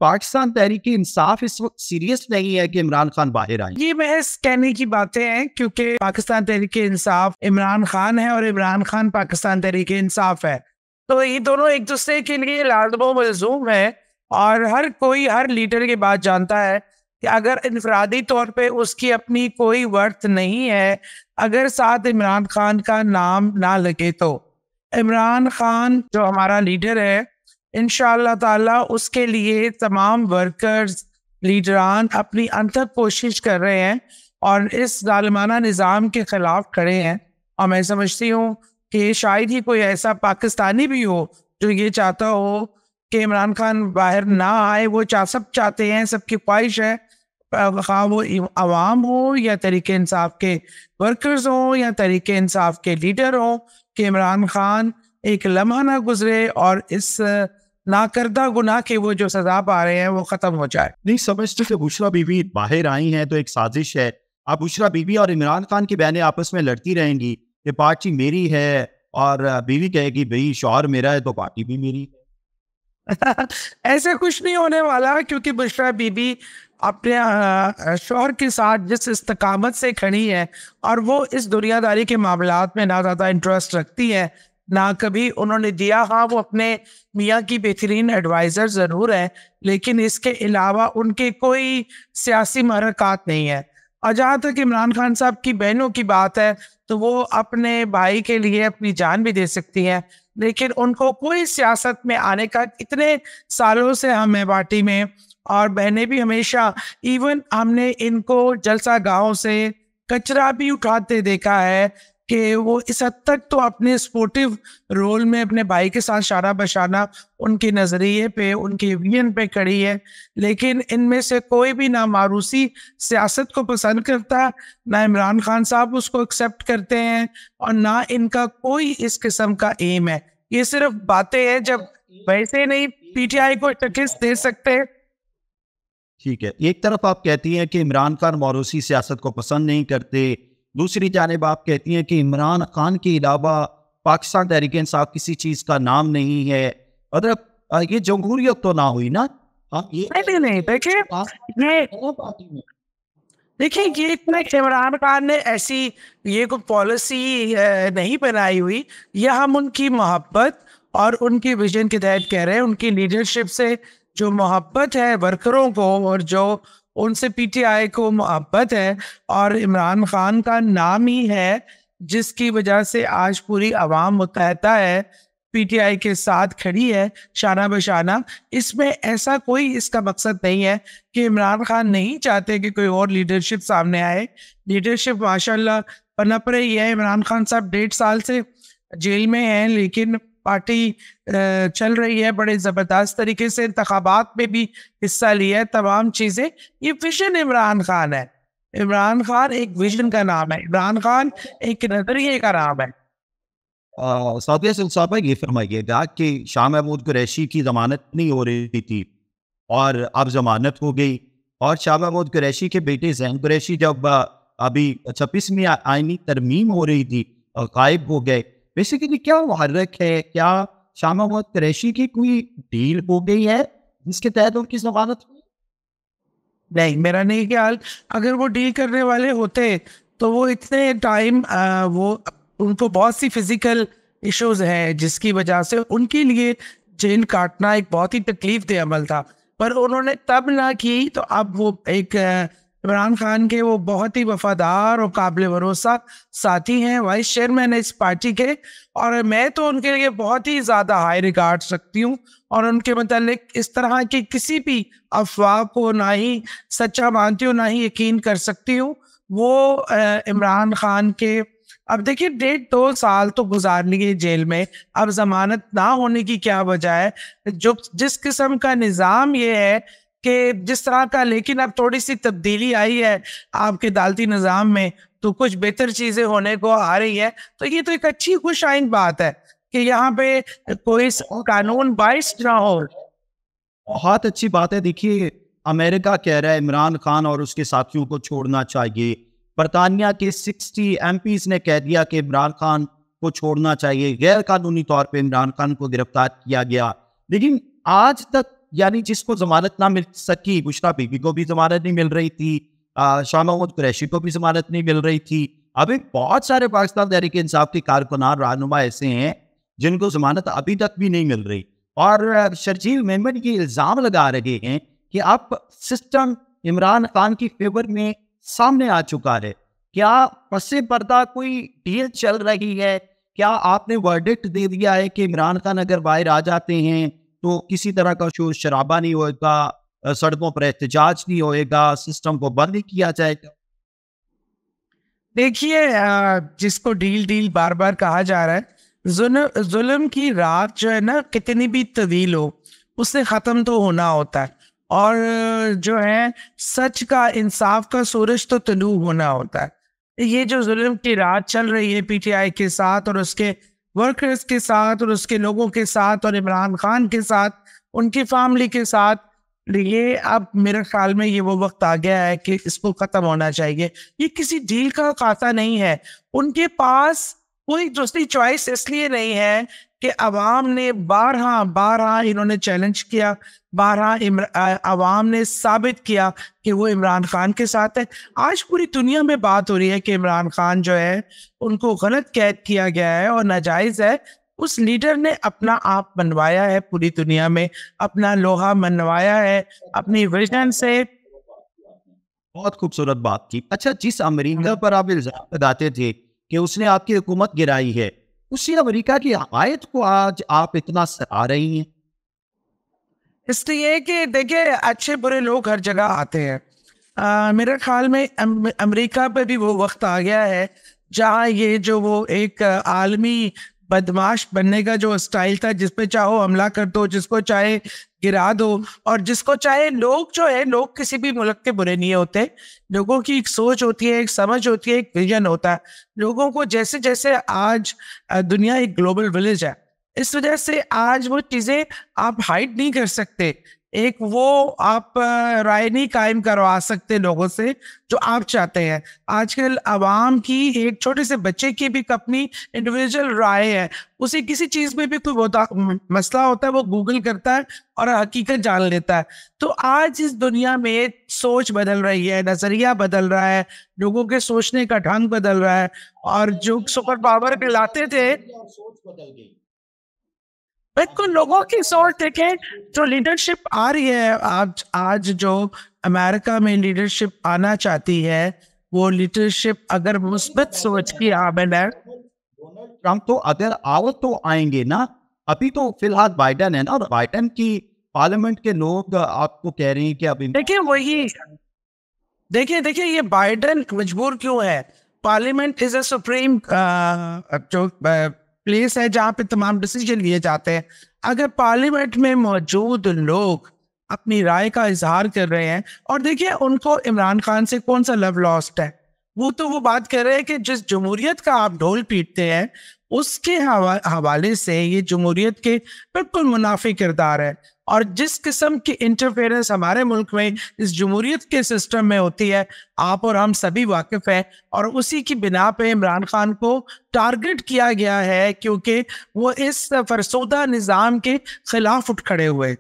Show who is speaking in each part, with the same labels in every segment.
Speaker 1: پاکستان تحریک انصاف اس وقت سیریس نہیں ہے کہ عمران خان باہر آئیں؟
Speaker 2: یہ محض کہنے کی باتیں ہیں، کیونکہ پاکستان تحریک انصاف عمران خان ہے اور عمران خان پاکستان تحریک انصاف ہے، تو یہ دونوں ایک دوسرے کے لیے لازم و ملزوم ہے. اور ہر لیڈر کی بات جانتا ہے کہ اگر انفرادی طور پہ اس کی اپنی کوئی ورتھ نہیں ہے، اگر ساتھ عمران خان کا نام نہ لگے، تو عمران خان جو ہمارا لیڈر ہے انشاءاللہ تعالیٰ اس کے لیے تمام ورکرز لیڈران اپنی انتھک کوشش کر رہے ہیں اور اس ظالمانہ نظام کے خلاف کھڑے ہیں. اور میں سمجھتی ہوں کہ شاید ہی کوئی ایسا پاکستانی بھی ہو جو یہ چاہتا ہو کہ عمران خان باہر نہ آئے. وہ سب چاہتے ہیں، سب کی خواہش ہے، خواہ وہ عوام ہو یا تحریک انصاف کے ورکرز ہوں یا تحریک انصاف کے لیڈر ہوں، کہ عمران خان ایک لمحہ نہ گزرے اور اس ناکردہ گناہ کے وہ جو سزا پا رہے ہیں وہ ختم ہو جائے.
Speaker 1: نہیں سمجھتے کہ بشرا بی بی باہر آئی ہیں تو ایک سازش ہے. اب بشرا بی بی اور عمران خان کی بہنیں آپس میں لڑتی رہیں گی کہ پارٹی میری ہے، اور بیوی کہے گی بھئی شوہر میرا ہے تو پارٹی بھی میری ہے.
Speaker 2: ایسا کچھ نہیں ہونے والا، کیونکہ بشرا بی بی اپنے شوہر کے ساتھ جس استقامت سے کھڑی ہے اور وہ اس دنیا داری کے معاملات میں نہ زیادہ انٹرسٹ رکھتی ہے نہ کبھی انہوں نے دیا. ہاں وہ اپنے میاں کی بہترین ایڈوائزر ضرور ہے، لیکن اس کے علاوہ ان کے کوئی سیاسی محرکات نہیں ہے. اور جہاں تک عمران خان صاحب کی بہنوں کی بات ہے تو وہ اپنے بھائی کے لیے اپنی جان بھی دے سکتی ہیں، لیکن ان کو کوئی سیاست میں آنے کا، اتنے سالوں سے ہم ہیں پارٹی میں، اور بہنیں بھی ہمیشہ، ایون ہم نے ان کو جلسہ گاہوں سے کچرا بھی اٹھاتے دیکھا ہے کہ وہ اس حد تک تو اپنے سپورٹیو رول میں اپنے بھائی کے ساتھ شانہ بشانہ ان کے نظریے پہ، ان کے ویژن پہ کھڑی ہے. لیکن ان میں سے کوئی بھی نہ ماروسی سیاست کو پسند کرتا، نہ عمران خان صاحب اس کو ایکسیپٹ کرتے ہیں، اور نہ ان کا کوئی اس قسم کا ایم ہے. یہ صرف باتیں ہیں، جب ویسے نہیں پی ٹی آئی کو شکست دے سکتے.
Speaker 1: ٹھیک ہے، ایک طرف آپ کہتی ہیں کہ عمران خان موروثی سیاست کو پسند نہیں کرتے، دوسری جانب آپ کہتی ہیں کہ عمران خان کے علاوہ پاکستان تحریک انصاف کسی چیز کا نام نہیں ہے. مطلب یہ جمہوریت تو نہ ہوئی نا؟
Speaker 2: نہیں دیکھیں یہ عمران خان نے ایسی یہ کوئی پالیسی نہیں بنائی ہوئی، یہ ہم ان کی محبت اور ان کی ویژن کے تحت کہہ رہے ہیں. ان کی لیڈرشپ سے جو محبت ہے ورکروں کو، اور جو ان سے پی ٹی آئی کو محبت ہے، اور عمران خان کا نام ہی ہے جس کی وجہ سے آج پوری عوام متحدہ ہے، پی ٹی آئی کے ساتھ کھڑی ہے شانہ بشانہ. اس میں ایسا کوئی اس کا مقصد نہیں ہے کہ عمران خان نہیں چاہتے کہ کوئی اور لیڈرشپ سامنے آئے. لیڈرشپ ماشاءاللہ پنپ رہی ہے. عمران خان صاحب 1.5 سال سے جیل میں ہیں، لیکن پارٹی چل رہی ہے بڑے زبردست طریقے سے. انتخابات میں بھی حصہ لیا ہے، تمام چیزیں. یہ ویژن عمران خان ہے. عمران خان ایک ویژن کا نام ہے، عمران خان ایک نظریے کا نام ہے.
Speaker 1: سعودیہ سے صاحبہ یہ فرمائیے گا کہ شاہ محمود قریشی کی ضمانت نہیں ہو رہی تھی اور اب ضمانت ہو گئی، اور شاہ محمود قریشی کے بیٹے زین قریشی جب ابھی 26ویں آئینی ترمیم ہو رہی تھی غائب ہو گئے. بیسیکلی کیا محرک ہے؟ کیا شاہ محمود قریشی کی کوئی ڈیل ہو گئی ہے جس کے تحت ان کی ضمانت ہوئی؟
Speaker 2: نہیں، میرا نہیں خیال. اگر وہ ڈیل کرنے والے ہوتے تو وہ اتنے ٹائم وہ ان کو بہت سی فزیکل ایشوز ہیں جس کی وجہ سے ان کے لیے جیل کاٹنا ایک بہت ہی تکلیف دہ عمل تھا، پر انہوں نے تب نہ کی. تو اب وہ ایک عمران خان کے وہ بہت ہی وفادار اور قابل بھروسہ ساتھی ہیں، وائس چیئرمین ہے اس پارٹی کے، اور میں تو ان کے لیے بہت ہی زیادہ ہائی ریگارڈ رکھتی ہوں، اور ان کے متعلق اس طرح کی کسی بھی افواہ کو نہ ہی سچا مانتی ہوں نہ ہی یقین کر سکتی ہوں. وہ عمران خان کے اب دیکھیے 1.5-2 سال تو گزار لیے جیل میں، اب ضمانت نہ ہونے کی کیا وجہ ہے؟ جس قسم کا نظام یہ ہے کہ جس طرح کا، لیکن اب تھوڑی سی تبدیلی آئی ہے آپ کے عدالتی نظام میں، تو کچھ بہتر چیزیں ہونے کو آ رہی ہے. تو یہ تو ایک اچھی خوش آئند بات ہے کہ یہاں پہ کوئی قانون باعث نہ ہو.
Speaker 1: بہت اچھی بات ہے. دیکھیے امریکہ کہہ رہا ہے عمران خان اور اس کے ساتھیوں کو چھوڑنا چاہیے، برطانیہ کے 60 MPs نے کہہ دیا کہ عمران خان کو چھوڑنا چاہیے، غیر قانونی طور پہ عمران خان کو گرفتار کیا گیا. لیکن آج تک یعنی جس کو ضمانت نہ مل سکی، بشریٰ بی بی کو بھی ضمانت نہیں مل رہی تھی، شاہ محمود قریشی کو بھی ضمانت نہیں مل رہی تھی. ابھی بہت سارے پاکستان تحریک انصاف کے کارکنان رہنما ایسے ہیں جن کو ضمانت ابھی تک بھی نہیں مل رہی. اور شرجیل میمن یہ الزام لگا رہے ہیں کہ اب سسٹم عمران خان کی فیور میں سامنے آ چکا ہے. کیا پس پردہ کوئی ڈیل چل رہی ہے؟ کیا آپ نے ورڈکٹ دے دیا ہے کہ عمران خان اگر باہر آ جاتے ہیں تو کسی طرح کا شور شرابہ نہیں ہوگا، سڑکوں پر احتجاج نہیں ہوئے گا، سسٹم کو بند نہیں کیا جائے گا؟
Speaker 2: دیکھیے، جس کو ڈیل ڈیل بار بار کہا جا رہا ہے، ظلم کی رات جو ہے نا کتنی بھی طویل ہو اس سے ختم تو ہونا ہوتا ہے، اور جو ہے سچ کا، انصاف کا سورج تو طلوع ہونا ہوتا ہے. یہ جو ظلم کی رات چل رہی ہے پی ٹی آئی کے ساتھ اور اس کے ورکرز کے ساتھ اور اس کے لوگوں کے ساتھ اور عمران خان کے ساتھ، ان کی فیملی کے ساتھ، یہ اب میرے خیال میں یہ وہ وقت آ گیا ہے کہ اس کو ختم ہونا چاہیے. یہ کسی ڈیل کا خاصہ نہیں ہے. ان کے پاس کوئی دوسری چوائس اس لیے نہیں ہے کہ عوام نے بارہا انہوں نے چیلنج کیا، بارہا عوام نے ثابت کیا کہ وہ عمران خان کے ساتھ ہے. آج پوری دنیا میں بات ہو رہی ہے کہ عمران خان جو ہے ان کو غلط قید کیا گیا ہے اور ناجائز ہے. اس لیڈر نے اپنا آپ منوایا ہے، پوری دنیا میں اپنا لوہا منوایا ہے اپنی ویژن سے.
Speaker 1: بہت خوبصورت بات کی. اچھا، جس امریکہ پر آپ الزام لگاتے تھے کہ اس نے آپ کی حکومت گرائی ہے، اسی امریکہ کی حمایت کو آج آپ اتنا سراہ رہی ہیں؟
Speaker 2: اس لیے کہ دیکھیں، اچھے برے لوگ ہر جگہ آتے ہیں. میرے خیال میں امریکہ پہ بھی وہ وقت آ گیا ہے جہاں یہ جو وہ ایک عالمی بدماش بننے کا جو اسٹائل تھا، جس پہ چاہو حملہ کر دو، جس کو چاہے گرا دو، اور جس کو چاہے لوگ جو ہے، لوگ کسی بھی ملک کے برے نہیں ہوتے. لوگوں کی ایک سوچ ہوتی ہے، ایک سمجھ ہوتی ہے، ایک ویژن ہوتا ہے. لوگوں کو جیسے جیسے آج دنیا ایک گلوبل ولیج ہے، اس وجہ سے آج وہ چیزیں آپ ہائڈ نہیں کر سکتے. ایک وہ آپ رائے نہیں قائم کروا سکتے لوگوں سے جو آپ چاہتے ہیں. آج کل عوام کی، ایک چھوٹے سے بچے کی بھی اپنی انڈیویجول رائے ہے. اسے کسی چیز میں بھی کوئی مسئلہ ہوتا ہے وہ گوگل کرتا ہے اور حقیقت جان لیتا ہے. تو آج اس دنیا میں سوچ بدل رہی ہے، نظریہ بدل رہا ہے، لوگوں کے سوچنے کا ڈھنگ بدل رہا ہے. اور جو سپر پاور کہلاتے تھے، بالکل لوگوں کی سوچ دیکھیں. جو لیڈرشپ آ رہی ہے آج جو امریکہ میں لیڈرشپ آنا چاہتی ہے، وہ لیڈرشپ اگر مثبت سوچ کی حامل ہے.
Speaker 1: ٹرمپ تو اگر آؤ تو آئیں گے نا. ابھی تو فی الحال بائیڈن ہے نا، اور بائیڈن کی پارلیمنٹ کے لوگ آپ کو کہہ رہے ہیں کہ اب
Speaker 2: دیکھیں یہ بائیڈن مجبور کیوں ہے؟ پارلیمنٹ از اے سپریم جو پلیس ہے جہاں پہ تمام ڈیسیجن لیے جاتے ہیں. اگر پارلیمنٹ میں موجود لوگ اپنی رائے کا اظہار کر رہے ہیں، اور دیکھیے ان کو عمران خان سے کون سا لو لاسٹ ہے؟ وہ بات کر رہے ہیں کہ جس جمہوریت کا آپ ڈھول پیٹتے ہیں اس کے حوالے سے یہ جمہوریت کے بالکل منافی کردار ہے. اور جس قسم کی انٹرفیئرنس ہمارے ملک میں اس جمہوریت کے سسٹم میں ہوتی ہے، آپ اور ہم سبھی واقف ہیں. اور اسی کی بنا پہ عمران خان کو ٹارگٹ کیا گیا ہے کیونکہ وہ اس فرسودہ نظام کے خلاف اٹھ کھڑے ہوئے.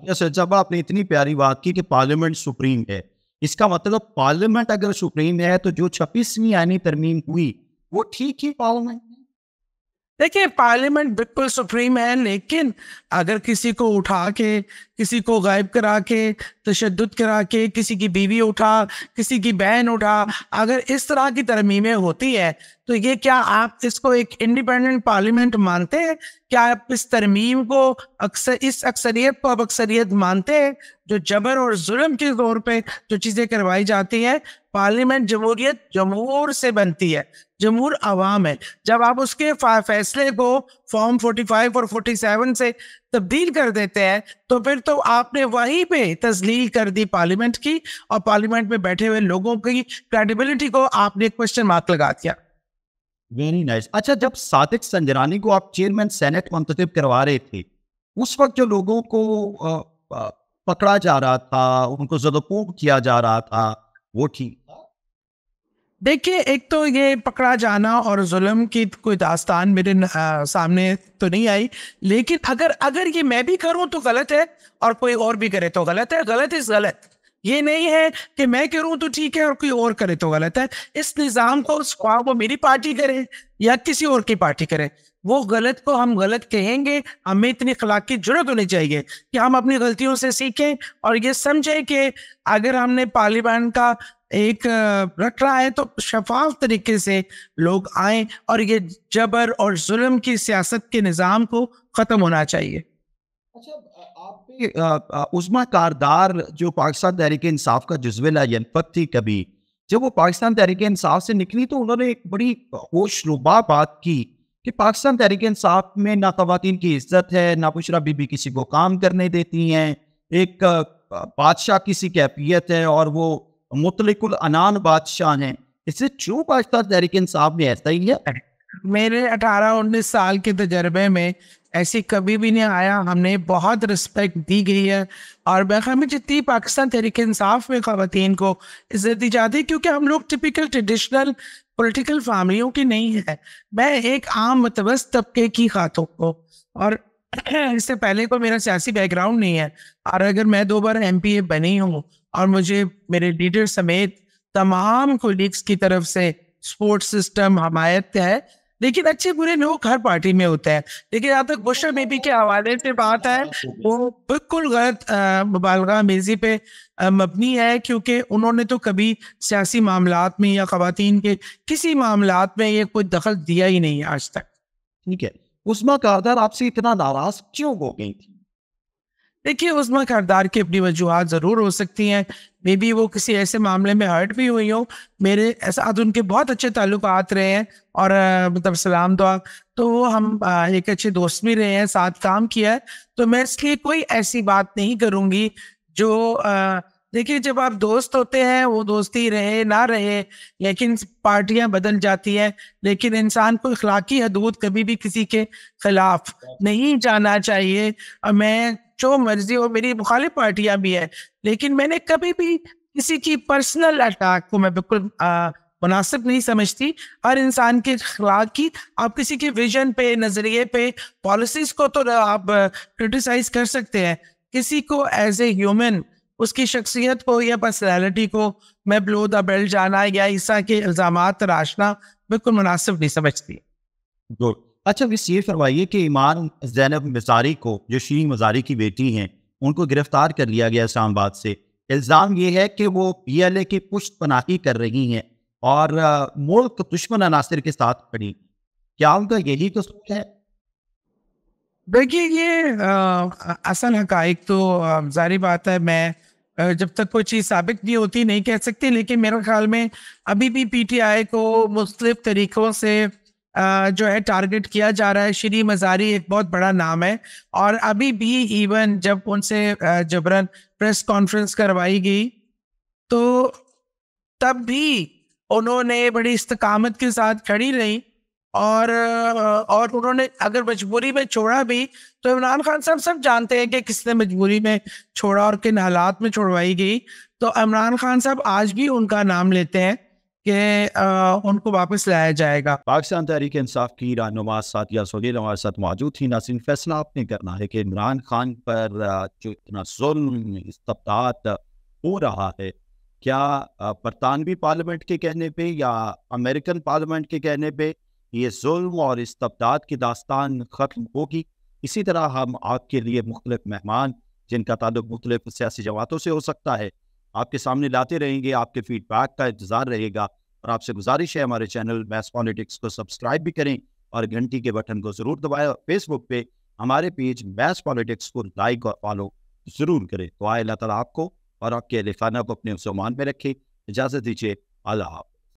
Speaker 1: صاحب، آپ نے اتنی پیاری بات کی کہ پارلیمنٹ سپریم ہے. اس کا مطلب پارلیمنٹ اگر سپریم ہے تو جو 26ویں آئینی ترمیم ہوئی وہ ٹھیک ہی پارلیمنٹ.
Speaker 2: دیکھیں، پارلیمنٹ بالکل سپریم ہے، لیکن اگر کسی کو اٹھا کے، کسی کو غائب کرا کے، تشدد کرا کے، کسی کی بیوی اٹھا، کسی کی بہن اٹھا، اگر اس طرح کی ترمیمیں ہوتی ہے تو یہ کیا آپ اس کو ایک انڈیپینڈنٹ پارلیمنٹ مانتے ہیں؟ کیا آپ اس ترمیم کو اس اکثریت کو اب اکثریت مانتے ہیں جو جبر اور ظلم کے زور پہ جو چیزیں کروائی جاتی ہیں؟ پارلیمنٹ جمہوریت جمہور سے بنتی ہے، جمہور عوام ہے. جب آپ اس کے فیصلے کو فارم 45 اور 47 سے تبدیل کر دیتے ہیں تو پھر تو آپ نے وہیں پہ تذلیل کر دی پارلیمنٹ کی، اور پارلیمنٹ میں بیٹھے ہوئے لوگوں کی کریڈیبلٹی کو آپ نے کوسچن مارک لگا دیا.
Speaker 1: Very nice. اچھا، جب صادق سنجرانی کو آپ چیئرمین سینٹ منتخب کروا رہے تھے، اس وقت جو لوگوں کو پکڑا جا رہا تھا، ان کو زد و کوب کیا جا رہا تھا، وہ ٹھیک تھا؟
Speaker 2: دیکھیے ایک تو یہ پکڑا جانا اور ظلم کی کوئی داستان میرے سامنے تو نہیں آئی، لیکن اگر یہ میں بھی کروں تو غلط ہے اور کوئی اور بھی کرے تو غلط ہے. غلط از غلط. یہ نہیں ہے کہ میں کروں تو ٹھیک ہے اور کوئی اور کرے تو غلط ہے. اس نظام کو خواہ وہ میری پارٹی کرے یا کسی اور کی پارٹی کرے، وہ غلط کو ہم غلط کہیں گے. ہمیں اتنی اخلاقی جرات ہونی چاہیے کہ ہم اپنی غلطیوں سے سیکھیں اور یہ سمجھیں کہ اگر ہم نے پارلیمنٹ کا ایک رکھ رہا ہے تو شفاف طریقے سے لوگ آئیں اور یہ جبر اور ظلم کی سیاست کے نظام کو ختم ہونا چاہیے.
Speaker 1: اچھا، آپ پہ عظمیٰ کاردار جو پاکستان تحریک انصاف کا جزو ینفت تھی، کبھی جب وہ پاکستان تحریک انصاف سے نکلی تو انہوں نے ایک بڑی ہوش ربا بات کی کہ پاکستان تحریک انصاف میں نہ خواتین کی عزت ہے، نہ بشرا بی بی کسی کو کام کرنے دیتی ہیں، ایک بادشاہ کسی کیفیت ہے اور وہ مطلق العنان بادشاہ ہیں. اس سے جو پاکستان تحریک انصاف میں ایسا ہی ہے.
Speaker 2: میرے 18-19 سال کے تجربے میں ایسی کبھی بھی نہیں آیا. ہم نے بہت رسپیکٹ دی گئی ہے اور بخیر میں جتنی پاکستان تحریک انصاف میں خواتین کو عزت دی جاتی ہے کیونکہ ہم لوگ ٹپیکل ٹریڈیشنل پولیٹیکل فیملیوں کی نہیں ہے. میں ایک عام متوسط طبقے کی خاتون کو، اور اس سے پہلے کو میرا سیاسی بیک گراؤنڈ نہیں ہے، اور اگر میں 2 بار MPA بنی ہوں اور مجھے میرے لیڈر سمیت تمام کولیگس کی طرف سے سپورٹ سسٹم حمایت ہے. لیکن اچھے برے لوگ ہر پارٹی میں ہوتے ہیں، لیکن جہاں تک بشرا بی بی کے حوالے سے بات ہے وہ بالکل غلط مبالغہ میزی پہ مبنی ہے، کیونکہ انہوں نے تو کبھی سیاسی معاملات میں یا خواتین کے کسی معاملات میں یہ کوئی دخل دیا ہی نہیں ہے آج تک.
Speaker 1: ٹھیک ہے، عظمیٰ کاردار آپ سے اتنا ناراض کیوں ہو گئی تھی؟
Speaker 2: دیکھیے عظمیٰ کردار کی اپنی وجوہات ضرور ہو سکتی ہیں. مے بی وہ کسی ایسے معاملے میں ہرٹ بھی ہوئی ہوں. میرے ساتھ ان کے بہت اچھے تعلقات رہے ہیں اور مطلب سلام دعا، تو وہ ہم ایک اچھے دوست بھی رہے ہیں، ساتھ کام کیا ہے. تو میں اس لیے کوئی ایسی بات نہیں کروں گی جو دیکھیے جب آپ دوست ہوتے ہیں وہ دوستی رہے نہ رہے، لیکن پارٹیاں بدل جاتی ہیں، لیکن انسان کو اخلاقی حدود کبھی بھی کسی کے خلاف نہیں جانا چاہیے. اور میں جو مرضی ہو، میری مخالف پارٹیاں بھی ہیں، لیکن میں نے کبھی بھی کسی کی پرسنل اٹیک کو میں بالکل مناسب نہیں سمجھتی. ہر انسان کے اخلاق کی، آپ کسی کے ویژن پہ، نظریے پہ، پالیسیز کو تو آپ کرٹیسائز کر سکتے ہیں، کسی کو ایز اے ہیومن اس کی شخصیت کو یا پرسنالٹی کو میں بلو دا بیلٹ جانا یا عیسیٰ کے الزامات تراشنا بالکل مناسب نہیں سمجھتی.
Speaker 1: گڈ. اچھا، بس یہ فرمائیے کہ ایمان زینب مزاری کو، جو شیریں مزاری کی بیٹی ہیں، ان کو گرفتار کر لیا گیا اسلام آباد سے. الزام یہ ہے کہ وہ PLA کی پشت پناہی کر رہی ہیں اور ملک دشمن عناصر کے ساتھ کھڑی. کیا ان کا یہی قصور ہے؟
Speaker 2: دیکھیے یہ اصل حقائق تو ظاہری بات ہے، میں جب تک کوئی چیز ثابت نہیں ہوتی نہیں کہہ سکتی، لیکن میرے خیال میں ابھی بھی PTI کو مختلف طریقوں سے جو ہے ٹارگٹ کیا جا رہا ہے. شیریں مزاری ایک بہت بڑا نام ہے، اور ابھی بھی ایون جب ان سے جبراً پریس کانفرنس کروائی گئی تو تب بھی انہوں نے بڑی استقامت کے ساتھ کھڑی رہی، اور انہوں نے اگر مجبوری میں چھوڑا بھی تو عمران خان صاحب سب جانتے ہیں کہ کس نے مجبوری میں چھوڑا اور کن حالات میں چھوڑوائی گئی. تو عمران خان صاحب آج بھی ان کا نام لیتے ہیں کہ ان کو واپس لایا جائے گا.
Speaker 1: پاکستان تحریک انصاف کی رہنما ساتھیہ سہیل ہمارے ساتھ موجود تھی. ناظرین، فیصلہ آپ نے کرنا ہے کہ عمران خان پر جو اتنا ظلم استبداد ہو رہا ہے، کیا برطانوی پارلیمنٹ کے کہنے پہ یا امریکن پارلیمنٹ کے کہنے پہ یہ ظلم اور استبداد کی داستان ختم ہوگی؟ اسی طرح ہم آپ کے لیے مختلف مہمان جن کا تعلق مختلف سیاسی جماعتوں سے ہو سکتا ہے آپ کے سامنے لاتے رہیں گے. آپ کے فیڈ بیک کا انتظار رہے گا، اور آپ سے گزارش ہے ہمارے چینل میس پالیٹکس کو سبسکرائب بھی کریں اور گھنٹی کے بٹن کو ضرور دبائیں. اور فیس بک پہ ہمارے پیج میس پالیٹکس کو لائک اور فالو ضرور کریں. تو اللہ تعالیٰ آپ کو اور آپ کے اہل خانہ کو اپنے سامان میں رکھے. اجازت دیجیے، اللہ حافظ.